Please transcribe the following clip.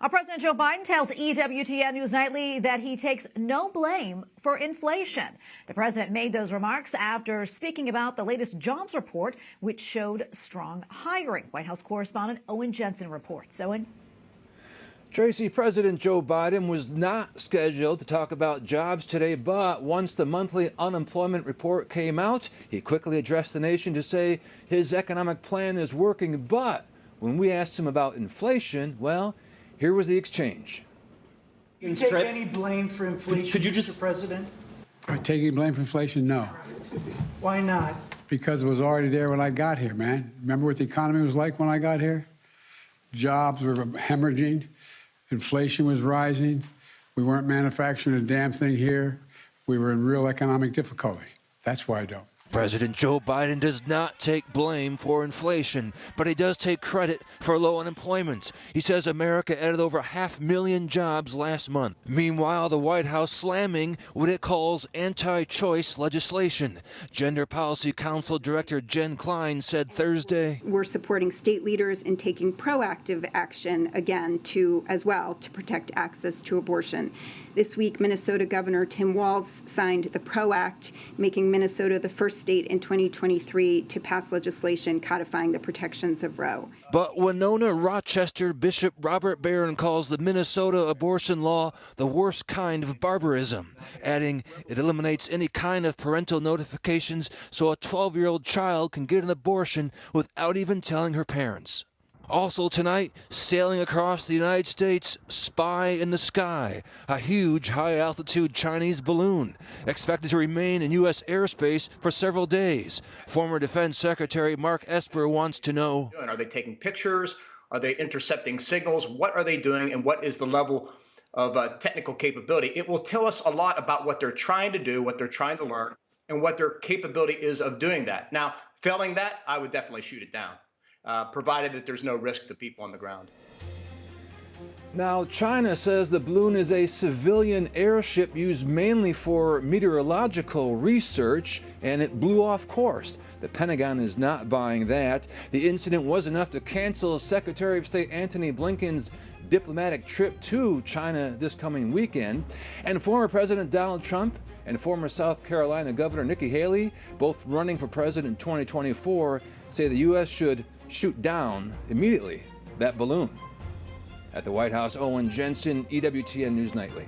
President Joe Biden tells EWTN News Nightly that he takes no blame for inflation. The president made those remarks after speaking about the latest jobs report, which showed strong hiring. White House Correspondent Owen Jensen reports. Owen? Tracy, President Joe Biden was not scheduled to talk about jobs today, but once the monthly unemployment report came out, he quickly addressed the nation to say his economic plan is working. But when we asked him about inflation, well, here was the exchange. You take any blame for inflation, Mr. President? Am I taking blame for inflation? No. Why not? Because it was already there when I got here, man. Remember what the economy was like when I got here? Jobs were hemorrhaging. Inflation was rising. We weren't manufacturing a damn thing here. We were in real economic difficulty. That's why I don't. President Joe Biden does not take blame for inflation, but he does take credit for low unemployment. He says America added over 500,000 jobs last month. Meanwhile, the White House slamming what it calls anti-choice legislation. Gender Policy Council Director Jen Klein said Thursday, "We're supporting state leaders in taking proactive action again to protect access to abortion. This week, Minnesota Governor Tim Walz signed the PRO Act, making Minnesota the first state in 2023 to pass legislation codifying the protections of Roe." But Winona Rochester Bishop Robert Barron calls the Minnesota abortion law the worst kind of barbarism, adding it eliminates any kind of parental notifications so a 12-year-old child can get an abortion without even telling her parents. Also tonight, sailing across the United States, Spy in the Sky, a huge high-altitude Chinese balloon, expected to remain in U.S. airspace for several days. Former Defense Secretary Mark Esper wants to know, are they taking pictures? Are they intercepting signals? What are they doing, and what is the level of technical capability? It will tell us a lot about what they're trying to do, what they're trying to learn, and what their capability is of doing that. Now, failing that, I would definitely shoot it down. Provided that there's no risk to people on the ground. Now, China says the balloon is a civilian airship used mainly for meteorological research, and it blew off course. The Pentagon is not buying that. The incident was enough to cancel Secretary of State Antony Blinken's diplomatic trip to China this coming weekend. And former President Donald Trump and former South Carolina Governor Nikki Haley, both running for president in 2024, say the U.S. should shoot down immediately that balloon. At the White House, Owen Jensen, EWTN News Nightly.